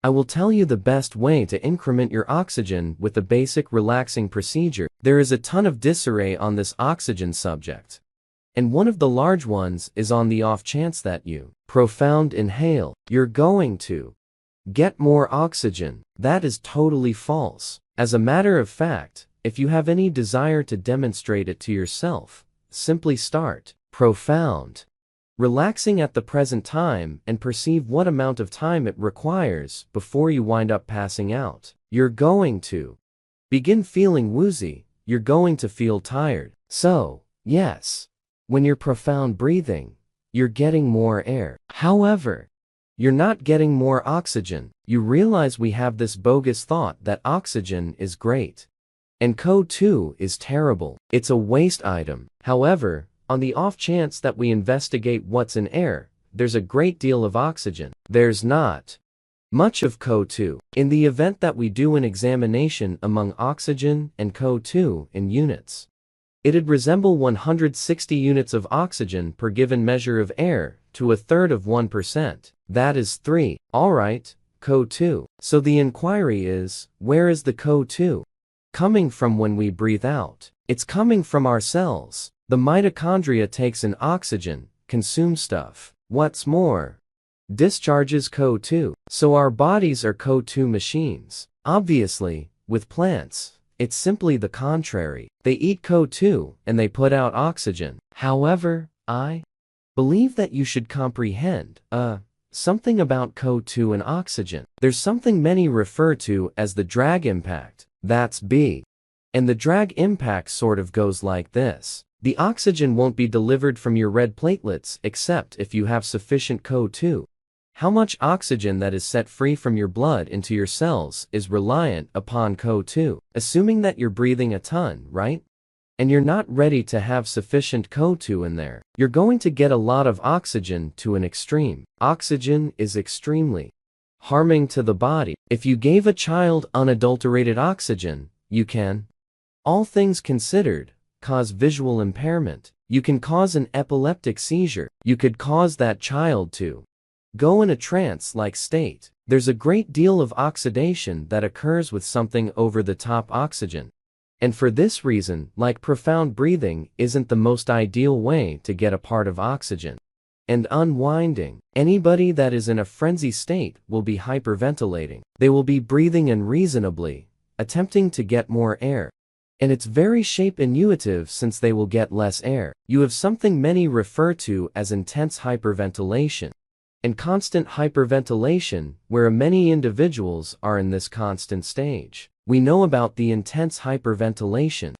I will tell you the best way to increment your oxygen with a basic relaxing procedure. There is a ton of disarray on this oxygen subject. And one of the large ones is on the off chance that you profound inhale. You're going to get more oxygen. That is totally false. As a matter of fact, if you have any desire to demonstrate it to yourself, simply start profound relaxing at the present time and perceive what amount of time it requires before you wind up passing out. You're going to begin feeling woozy. You're going to feel tired. So, yes, when you're profound breathing, you're getting more air. However, you're not getting more oxygen. You realize we have this bogus thought that oxygen is great and CO2 is terrible. It's a waste item. However, on the off chance that we investigate what's in air, there's a great deal of oxygen. There's not much of CO2. In the event that we do an examination among oxygen and CO2 in units, it'd resemble 160 units of oxygen per given measure of air to a third of 1%. That is 3. Alright, CO2. So the inquiry is, where is the CO2 coming from when we breathe out? It's coming from our cells. The mitochondria takes in oxygen, consumes stuff. What's more, discharges CO2. So our bodies are CO2 machines. Obviously, with plants, it's simply the contrary. They eat CO2 and they put out oxygen. However, I believe that you should comprehend, something about CO2 and oxygen. There's something many refer to as the drag impact. That's B. And the drag impact sort of goes like this. The oxygen won't be delivered from your red platelets except if you have sufficient CO2. How much oxygen that is set free from your blood into your cells is reliant upon CO2. Assuming that you're breathing a ton, right? And you're not ready to have sufficient CO2 in there, you're going to get a lot of oxygen to an extreme. Oxygen is extremely harming to the body. If you gave a child unadulterated oxygen, you can, all things considered, cause visual impairment. You can cause an epileptic seizure. You could cause that child to go in a trance-like state. There's a great deal of oxidation that occurs with something over-the-top oxygen. And for this reason, like profound breathing isn't the most ideal way to get a part of oxygen. And unwinding. Anybody that is in a frenzy state will be hyperventilating. They will be breathing unreasonably, attempting to get more air. And it's very shape intuitive since they will get less air. You have something many refer to as intense hyperventilation and constant hyperventilation, where many individuals are in this constant stage. We know about the intense hyperventilation.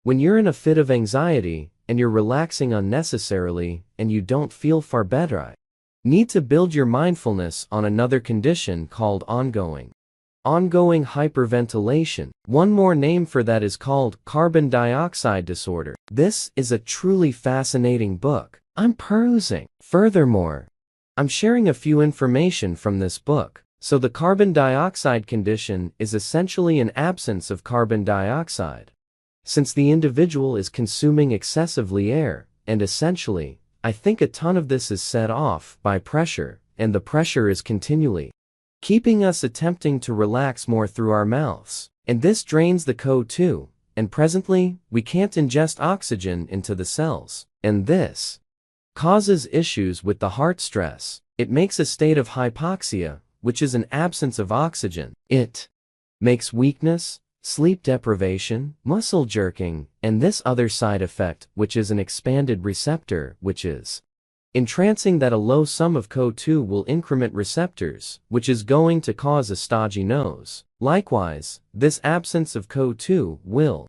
When you're in a fit of anxiety and you're relaxing unnecessarily and you don't feel far better, I need to build your mindfulness on another condition called ongoing hyperventilation. One more name for that is called carbon dioxide disorder. This is a truly fascinating book I'm perusing. Furthermore, I'm sharing a few information from this book. So the carbon dioxide condition is essentially an absence of carbon dioxide, since the individual is consuming excessively air, and essentially, I think a ton of this is set off by pressure, and the pressure is continually keeping us attempting to relax more through our mouths. And this drains the CO2, and presently, we can't ingest oxygen into the cells. And this causes issues with the heart stress. It makes a state of hypoxia, which is an absence of oxygen. It makes weakness, sleep deprivation, muscle jerking, and this other side effect, which is an expanded receptor, which is entrancing that a low sum of CO2 will increment receptors, which is going to cause a stodgy nose. Likewise, this absence of CO2 will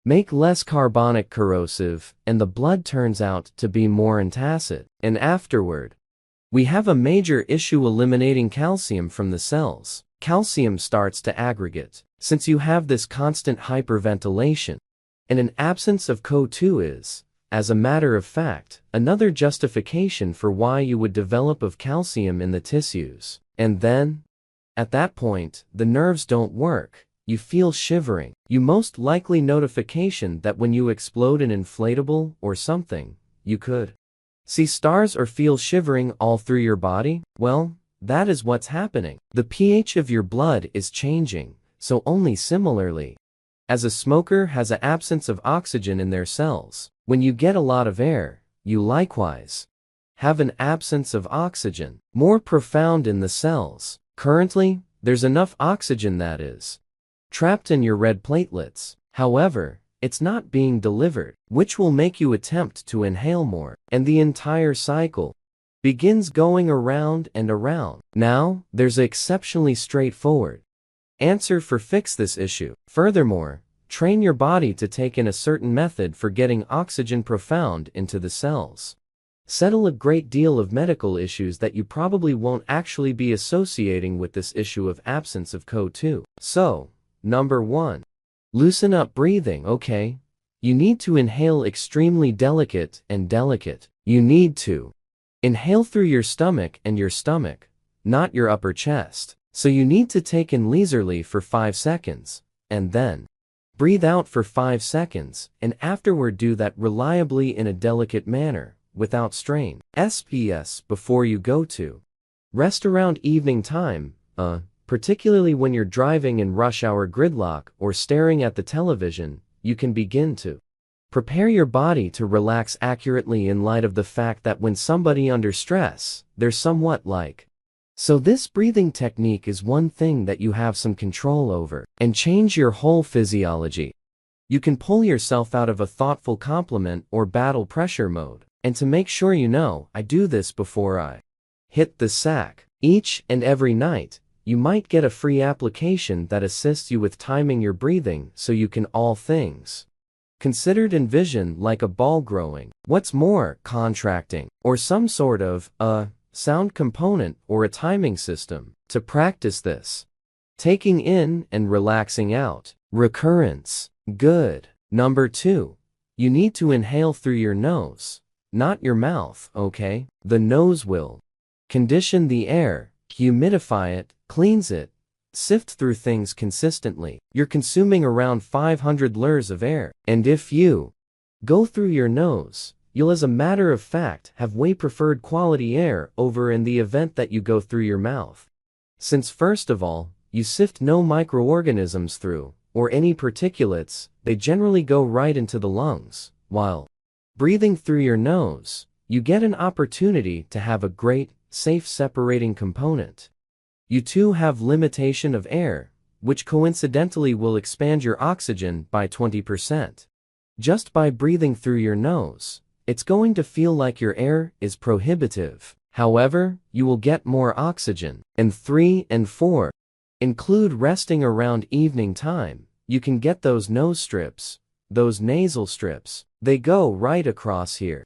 make less carbonic corrosive, and the blood turns out to be more antacid. And afterward, we have a major issue eliminating calcium from the cells. Calcium starts to aggregate. Since you have this constant hyperventilation, and an absence of CO2 is, as a matter of fact, another justification for why you would develop of calcium in the tissues. And then, at that point, the nerves don't work. You feel shivering. You most likely notification that when you explode an inflatable or something, you could see stars or feel shivering all through your body. Well, that is what's happening. The pH of your blood is changing, so only similarly as a smoker has an absence of oxygen in their cells, when you get a lot of air, you likewise have an absence of oxygen, more profound in the cells. Currently, there's enough oxygen that is trapped in your red platelets. However, it's not being delivered, which will make you attempt to inhale more, and the entire cycle begins going around and around. Now, there's an exceptionally straightforward answer for fix this issue. Furthermore, train your body to take in a certain method for getting oxygen profound into the cells. Settle a great deal of medical issues that you probably won't actually be associating with this issue of absence of CO2. So, number 1. Loosen up breathing, okay? You need to inhale extremely delicate and delicate. You need to inhale through your stomach and your stomach, not your upper chest. So you need to take in leisurely for 5 seconds, and then breathe out for 5 seconds, and afterward do that reliably in a delicate manner, without strain. SPS before you go to rest around evening time, particularly when you're driving in rush hour gridlock or staring at the television, you can begin to prepare your body to relax accurately in light of the fact that when somebody under stress, they're somewhat like. So this breathing technique is one thing that you have some control over, and change your whole physiology. You can pull yourself out of a thoughtful compliment or battle pressure mode. And to make sure you know, I do this before I hit the sack. Each and every night, you might get a free application that assists you with timing your breathing so you can all things considered envision like a ball growing. What's more, contracting, or some sort of, sound component or a timing system to practice this. Taking in and relaxing out. Recurrence. Good. Number 2. You need to inhale through your nose, not your mouth, okay? The nose will condition the air, humidify it, cleans it, sift through things consistently. You're consuming around 500 Ls of air, and if you go through your nose, you'll as a matter of fact have way preferred quality air over in the event that you go through your mouth. Since first of all, you sift no microorganisms through, or any particulates, they generally go right into the lungs, while breathing through your nose, you get an opportunity to have a great, safe separating component. You too have limitation of air, which coincidentally will expand your oxygen by 20%. Just by breathing through your nose, it's going to feel like your air is prohibitive. However, you will get more oxygen. And 3 and 4 include resting around evening time. You can get those nose strips, those nasal strips. They go right across here.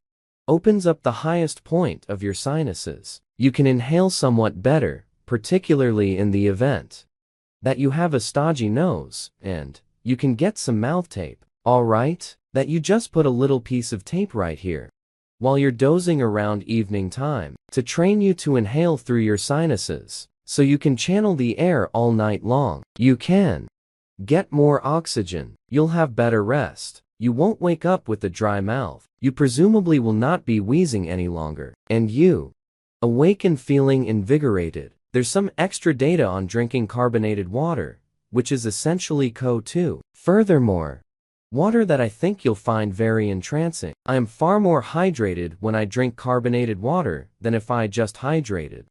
Opens up the highest point of your sinuses. You can inhale somewhat better, particularly in the event that you have a stodgy nose, and you can get some mouth tape. Alright? That you just put a little piece of tape right here while you're dozing around evening time to train you to inhale through your sinuses so you can channel the air all night long. You can get more oxygen. You'll have better rest. You won't wake up with a dry mouth. You presumably will not be wheezing any longer. And you awaken feeling invigorated. There's some extra data on drinking carbonated water, which is essentially CO2. Furthermore, water that I think you'll find very entrancing. I am far more hydrated when I drink carbonated water than if I just hydrated.